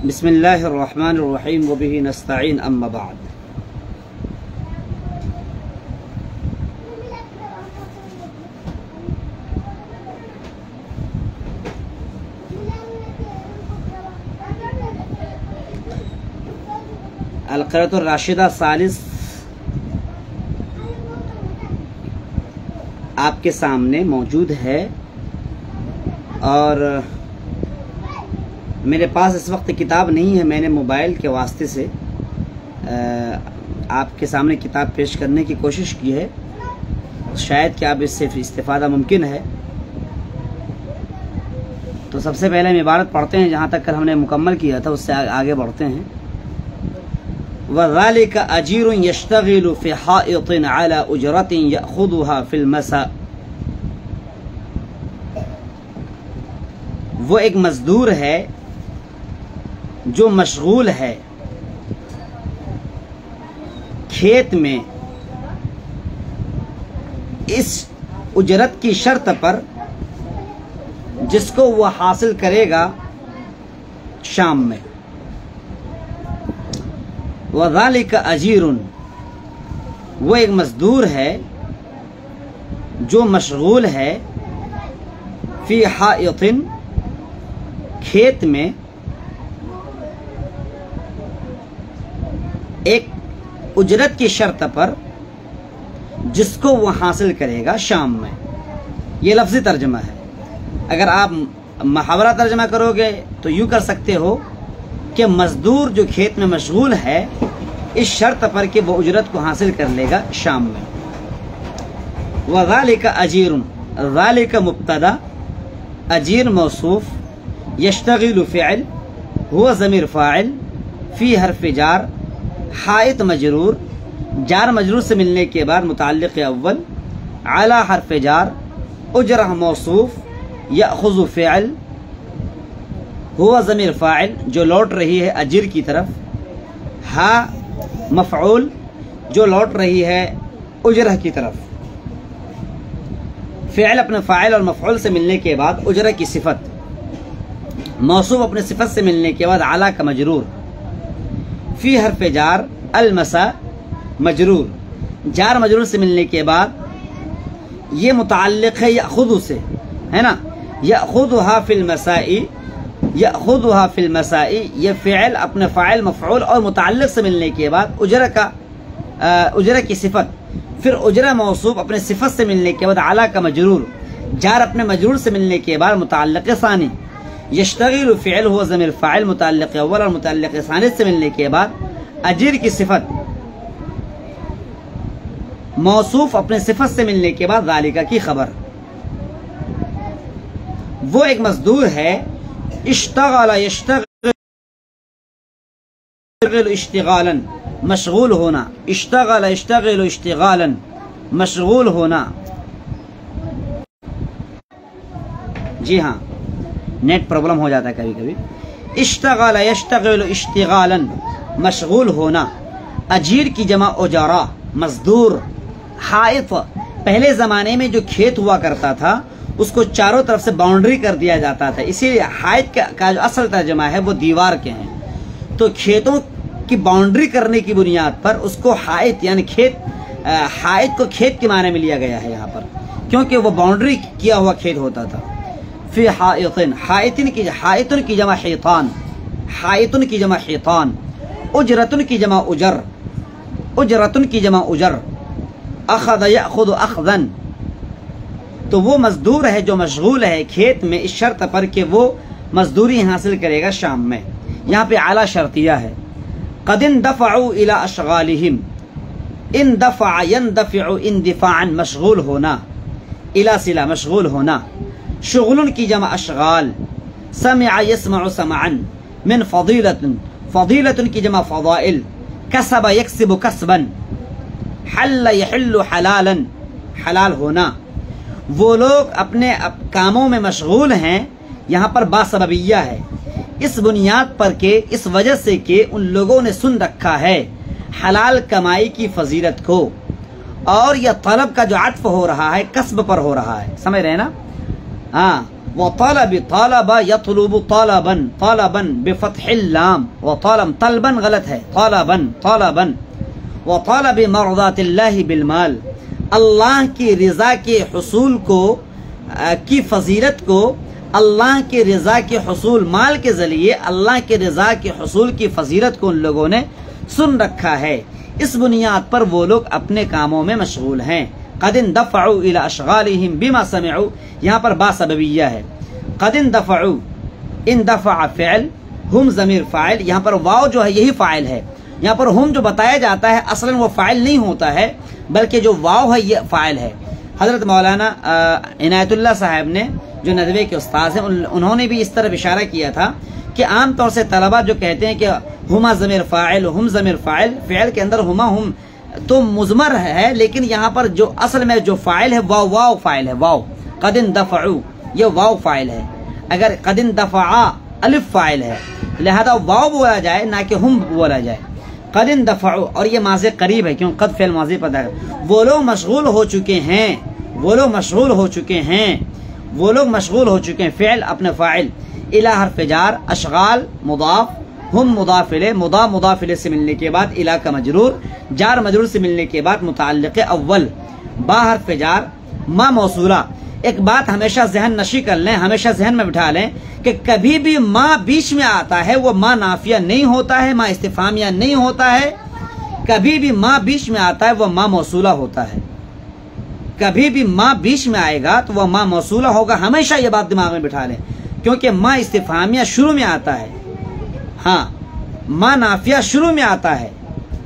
بسم اللہ الرحمن الرحیم وبہ نستعین اما بعد۔ القرۃ الراشدہ ثالث آپ کے سامنے موجود ہے، اور میرے پاس اس وقت کتاب نہیں ہے۔ میں نے موبائل کے واسطے سے آپ کے سامنے کتاب پیش کرنے کی کوشش کی ہے، شاید کہ اب اس سے استفادہ ممکن ہے۔ تو سب سے پہلے ہم عبارت پڑھتے ہیں جہاں تک کل ہم نے مکمل کیا تھا، اس سے آگے بڑھتے ہیں۔ وَذَلِكَ أَجِيرٌ يَشْتَغِلُ فِي حَائِطٍ عَلَى أُجْرَةٍ يَأْخُذُهَا فِي الْمَسَاءِ۔ وہ ایک مزدور ہے جو مشغول ہے کھیت میں اس اجرت کی شرط پر جس کو وہ حاصل کرے گا شام میں۔ وَذَلِكَ أَجِيرٌ، وہ ایک مزدور ہے جو مشغول ہے فی حائط، کھیت میں ایک اجرت کی شرط پر جس کو وہ حاصل کرے گا شام میں۔ یہ لفظی ترجمہ ہے۔ اگر آپ محاورہ ترجمہ کرو گے تو یوں کر سکتے ہو کہ مزدور جو کھیت میں مشغول ہے اس شرط پر کہ وہ اجرت کو حاصل کر لے گا شام میں۔ وَذَلِكَ أَجِيرٌ، ذَلِكَ مبتدا، اجیر موصوف، یشتغل فعل، ہوا ضمیر فاعل، فی حرف جار، حائط مجرور، جار مجرور سے ملنے کے بعد متعلق اول، علی حرف جار، اجرہ موصوف، یأخذ فعل، ہوا ضمیر فاعل جو لوٹ رہی ہے اجیر کی طرف، ہا مفعول جو لوٹ رہی ہے اجرہ کی طرف، فعل اپنے فاعل اور مفعول سے ملنے کے بعد اجرہ کی صفت، موصوف اپنے صفت سے ملنے کے بعد اعلیٰ کا مجرور، فی حرف جار، المسا مجرور، جار مجرور سے ملنے کے بعد یہ متعلق ہے یأخذ سے، ہے نا، یأخذها فی المساء، یأخذها فی المساء، یہ فعل اپنے فاعل مفعول اور متعلق سے ملنے کے بعد اجرہ کی صفت، پھر اجرہ موصوف اپنے صفت سے ملنے کے بعد اعلیٰ کا مجرور، جار اپنے مجرور سے ملنے کے بعد متعلق ثانی، یشتغل فعل ہوا ضمیر فاعل متعلق اول اور متعلق ثانی سے ملنے کے بعد اجیر کی صفت، موصوف اپنے صفت سے ملنے کے بعد ذالکہ کی خبر۔ وہ ایک مزدور ہے، اشتغل یشتغل اشتغالا، مشغول ہونا، اشتغل یشتغل اشتغالا، مشغول ہونا۔ جی ہاں، نیٹ پرابلم ہو جاتا ہے کبھی کبھی۔ اشتغل یشتغل اشتغالا، مشغول ہونا، اجیر کی جمع اجارہ، مزدور، حائط، پہلے زمانے میں جو کھیت ہوا کرتا تھا اس کو چاروں طرف سے باؤنڈری کر دیا جاتا تھا، اسی لیے حائط کا جو اصل ترجمہ ہے وہ دیوار کے ہیں، تو کھیتوں کی باؤنڈری کرنے کی بنیاد پر اس کو حائط یعنی کھیت، حائط کو کھیت کے معنی میں لیا گیا ہے یہاں پر، کیونکہ وہ باؤنڈری کیا ہوا کھیت ہوتا تھا۔ فی حائطن، حائطن کی جمع حیطان، حائطن کی جمع حیطان، اجرتن کی جمع اجر، اجرتن کی جمع اجر، اخذ یأخذ اخذن، تو وہ مزدور ہے جو مشغول ہے کھیت میں اس شرط پر کہ وہ مزدوری حاصل کرے گا شام میں۔ یہاں پہ اعلیٰ شرطیہ ہے۔ قد اندفعوا الى اشغالهم، اندفع يندفع اندفاعا، مشغول ہونا، الى صلہ مشغول ہونا، شغل کی جمع اشغال، سمع يسمع سمعا، من فضیلت، فضیلت کی جمع فضائل، کسب یکسب کسبا، حل یحل حلالا، حلال ہونا۔ وہ لوگ اپنے کاموں میں مشغول ہیں، یہاں پر باسببیہ ہے، اس بنیاد پر کہ اس وجہ سے کہ ان لوگوں نے سن رکھا ہے حلال کمائی کی فضیلت کو، اور یہ طلب کا جو عطف ہو رہا ہے کسب پر ہو رہا ہے، سمجھ رہے ہیں نا؟ ہاں، وطلب طالب يطلب طلبا طلبا بفتح اللام وطلب طلبا غلط ہے طلبا وطلب مرضات اللہ بالمال اللہ کی رضا کے حصول کو کی فضیلت کو اللہ کی رضا کے حصول مال کے ذریعے اللہ کے رضا کے حصول کی فضیلت کو ان لوگوں نے سن رکھا ہے، اس بنیاد پر وہ لوگ اپنے کاموں میں مشغول ہیں۔ قد اندفعوا الى اشغالهم بما سمعوا، یہاں پر با سببیہ ہے۔ قد اندفعوا، اندفع فعل، ہم ضمیر فاعل، یہاں پر واو جو ہے یہی فاعل ہے۔ یہاں پر ہم جو بتایا جاتا ہے اصلا وہ فاعل نہیں ہوتا ہے بلکہ جو واو ہے یہ فاعل ہے۔ حضرت مولانا عنایت اللہ صاحب نے جو ندوے کے استاذ ہیں انہوں نے بھی اس طرف اشارہ کیا تھا کہ عام طور سے طلبہ جو کہتے ہیں کہ ہما ضمیر فاعل ہم ضمیر فاعل، فعل کے اندر ہما ہم تو مضمر ہے، لیکن یہاں پر جو اصل میں جو فاعل ہے واو فاعل ہے، واو قد اندفعوا یہ واو فاعل ہے، اگر قد اندفعا الف فاعل ہے لہذا واو بولا جائے نہ کہ ہم بولا جائے۔ قد اندفعوا اور یہ ماضی قریب ہے کیوں قد فعل ماضی پتہ ہے، وہ لوگ مشغول ہو چکے ہیں، وہ لوگ مشغول ہو چکے ہیں، وہ لوگ مشغول ہو چکے ہیں، فعل اپنے فاعل، الہ حرف جار، اشغال مضاف، ہم مضاف الیہ، مضاف الیہ سے ملنے کے بعد الہ کا مجرور، جار مجرور سے ملنے کے بعد متعلق اول، با حرف جار، ما موصولہ۔ ایک بات ہمیشہ ذہن نشی کر لیں، ہمیشہ ذہن میں بٹھا لیں کہ کبھی بھی ما بیچ میں آتا ہے وہ ما نافیہ نہیں ہوتا ہے، ما استفہامیہ نہیں ہوتا ہے، کبھی بھی ما بیچ میں آتا ہے وہ ما موصولہ ہوتا ہے، کبھی بھی ما بیچ میں آئے گا تو وہ ما موصولہ ہوگا، ہمیشہ یہ بات دماغ میں بٹھا لیں، کیونکہ ما استفہامیہ شروع میں آتا ہے، ہاں ما نافیہ شروع میں آتا ہے،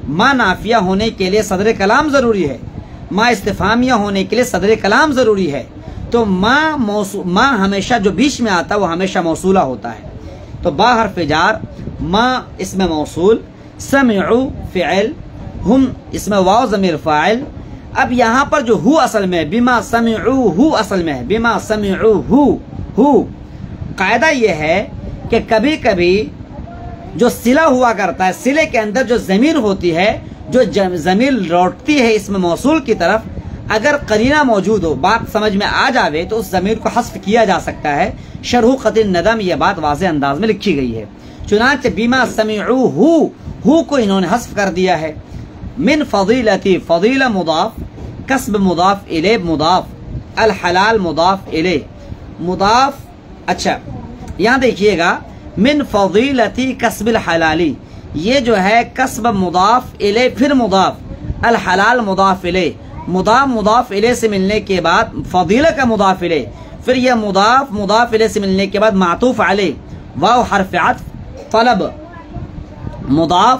ما نافیہ ہونے کے لیے صدر کلام ضروری ہے، ما استفہامیہ ہونے کے لیے صدر کلام ضروری ہے، تو ما ہمیشہ جو بیچ میں آتا ہے وہ ہمیشہ موصولہ ہوتا ہے۔ تو با حرف جار، ما اسم موصول، سمعوا فعل، ہم اسم واو ضمیر فاعل۔ اب یہاں پر جو ہو اصل میں بما سمعوا ہو اصل میں بما سمعوا ہو، قاعدہ یہ ہے کہ کبھی کبھی جو صلہ ہوا کرتا ہے، صلے کے اندر جو ضمیر ہوتی ہے، جو ضمیر لوٹتی ہے اسم موصول کی طرف، اگر قرینہ موجود ہو، بات سمجھ میں آ جاوے تو اس ضمیر کو حذف کیا جا سکتا ہے۔ شرح قطع الندى میں یہ بات واضح انداز میں لکھی گئی ہے، چنانچہ بما سمعوا ہو کو انہوں نے حذف کر دیا ہے۔ من فضیلتی، فضیلہ مضاف، کسب مضاف الیہ مضاف، الحلال مضاف الیہ مضاف۔ اچھا یہاں دیکھیے گا، من فضیلتی کسب الحلالی، یہ جو ہے کسب مضاف الیہ پھر مضاف، الحلال مضاف الیہ، مضاف الیہ سے ملنے کے بعد فضیلہ کا مضاف الیہ، پھر یہ مضاف الیہ سے ملنے کے بعد معطوف علیہ، واو حرف عطف، طلب مضاف،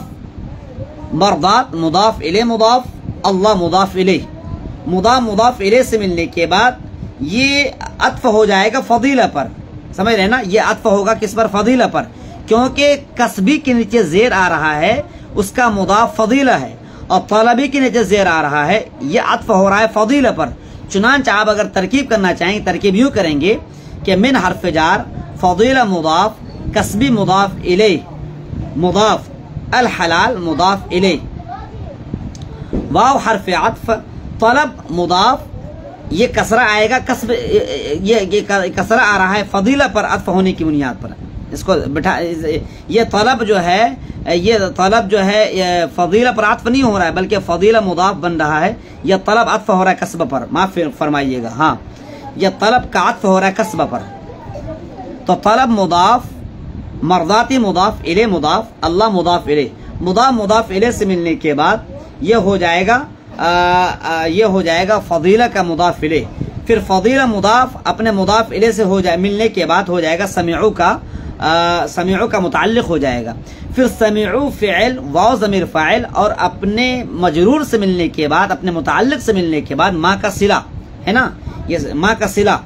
مرضات مضاف الیہ مضاف، اللہ مضاف الیہ، مضاف الیہ سے ملنے کے بعد یہ عطف ہو جائے گا فضیلہ پر، سمجھ رہے نا، یہ عطف ہوگا کس پر؟ فضیلہ پر، کیونکہ کسبی کے نیچے زیر آ رہا ہے اس کا مضاف فضیلہ ہے، اور طلبی کے نیچے زیر آ رہا ہے یہ عطف ہو رہا ہے فضیلہ پر۔ چنانچہ آپ اگر ترکیب کرنا چاہیں ترکیب یوں کریں گے کہ من حرف جار، فضیلہ مضاف، کسبی مضاف الیہ مضاف، الحلال مضاف الیہ، واو حرف عطف، طلب مضاف، یہ کسرہ آئے گا، کسب یہ کسرہ آ رہا ہے فضیلہ پر عطف ہونے کی بنیاد پر، اس کو بٹھا، یہ طلب جو ہے فضیلہ پر عطف نہیں ہو رہا ہے بلکہ فضیلہ مضاف بن رہا ہے، یہ طلب عطف ہو رہا ہے کسب پر، معاف فرمائیے گا، ہاں یہ طلب کا عطف ہو رہا ہے کسب پر۔ تو طلب مضاف، مرضاتی مضاف الیہ مضاف، اللہ مضاف الیہ، مضاف الیہ سے ملنے کے بعد یہ ہو جائے گا فضیلہ کا مضاف الیہ، پھر فضیلہ مضاف اپنے مضاف الیہ سے ملنے کے بعد ہو جائے گا سمعوا کا متعلق ہو جائے گا، پھر سمعوا فعل، واو ضمیر فاعل، اور اپنے مجرور سے ملنے کے بعد، اپنے متعلق سے ملنے کے بعد ما کا صلہ ہے نا، یہ ما کا صلہ،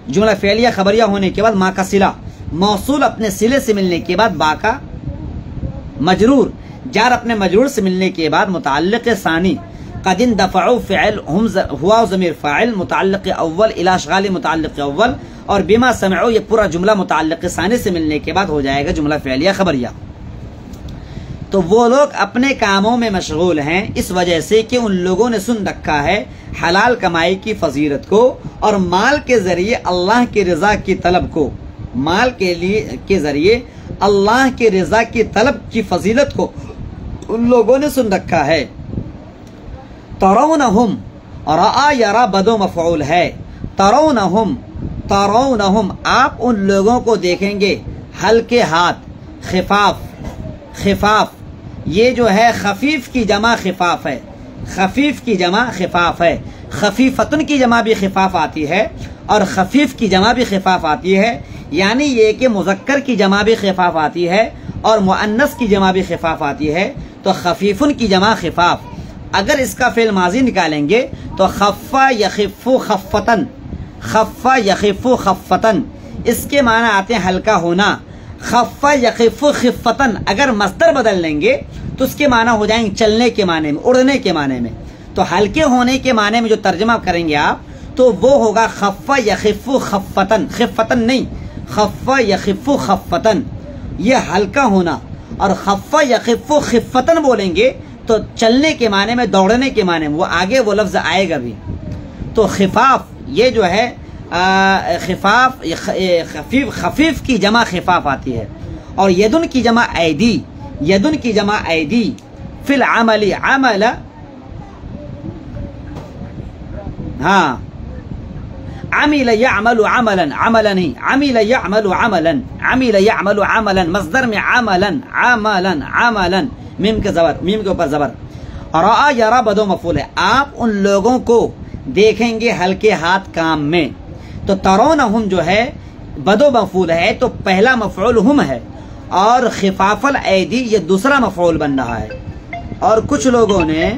جملہ فعلیہ خبریہ ہونے کے بعد ما کا صلہ، موصول اپنے صلے سے ملنے کے بعد با کا مجرور، جار اپنے مجرور سے ملنے کے بعد متعلق ثانی، قد اندفعوا فعل، ہوا ضمیر فاعل، متعلق اول، الی اشغال متعلق اول، اور بما سمعوا یہ پورا جملہ متعلق ثانی سے ملنے کے بعد ہو جائے گا جملہ فعلیہ خبریہ۔ تو وہ لوگ اپنے کاموں میں مشغول ہیں اس وجہ سے کہ ان لوگوں نے سن رکھا ہے حلال کمائی کی فضیلت کو اور مال کے ذریعے اللہ کی رضا کی طلب کو، مال کے ذریعے اللہ کی رضا کی طلب کی فضیلت کو ان لوگوں نے سن رکھا ہے۔ ترونہم، رآ یرا بدو مفعول ہے، ترونہم آپ ان لوگوں کو دیکھیں گے ہلکے ہاتھ، خفاف یہ جو ہے خفیف کی جمع خفاف ہے، خفیف کی جمع خفاف ہے، خفیفتن کی جمع بھی خفاف آتی ہے اور خفیف کی جمع بھی خفاف آتی ہے، یعنی یہ کہ مذکر کی جمع بھی خفاف آتی ہے اور مؤنث کی جمع بھی خفاف آتی ہے، تو خفیفن کی جمع خفاف۔ اگر اس کا فعل ماضی نکالیں گے تو خفا یخف خفتن، خفا یخف خفتن، اس کے معنی آتے ہیں ہلکا ہونا۔ خفا یخف خفتن اگر مصدر بدل لیں گے تو اس کے معنی ہو جائیں گے چلنے کے معنی میں، اڑنے کے معنی میں۔ تو ہلکے ہونے کے معنی میں جو ترجمہ کریں گے آپ تو وہ ہوگا خفا یخف خفتن، خفتن نہیں، خفا یخف خفتن، یہ ہلکا ہونا۔ اور خفا یخف خفتن بولیں گے تو چلنے کے معنی میں، دوڑنے کے معنی میں، وہ آگے وہ لفظ آئے گا بھی۔ تو خفاف یہ جو ہے خفاف، خفیف کی جمع خفاف آتی ہے۔ اور یدن کی جمع ایدی، یدن کی جمع ایدی، فی العمل عمل، ہاں عمل یعمل عملا، عملا نہیں، عمل یعمل عملا، عمل یعمل عملا، مصدر میں عملا، عملا، عملا، میم کے اوپر زبر۔ رآ یرا بدو مفعول ہے، آپ ان لوگوں کو دیکھیں گے ہلکے ہاتھ کام میں۔ تو ترونہم جو ہے بدو مفعول ہے تو پہلا مفعول ہم ہے اور خفاف الایدی یہ دوسرا مفعول بن رہا ہے۔ اور کچھ لوگوں نے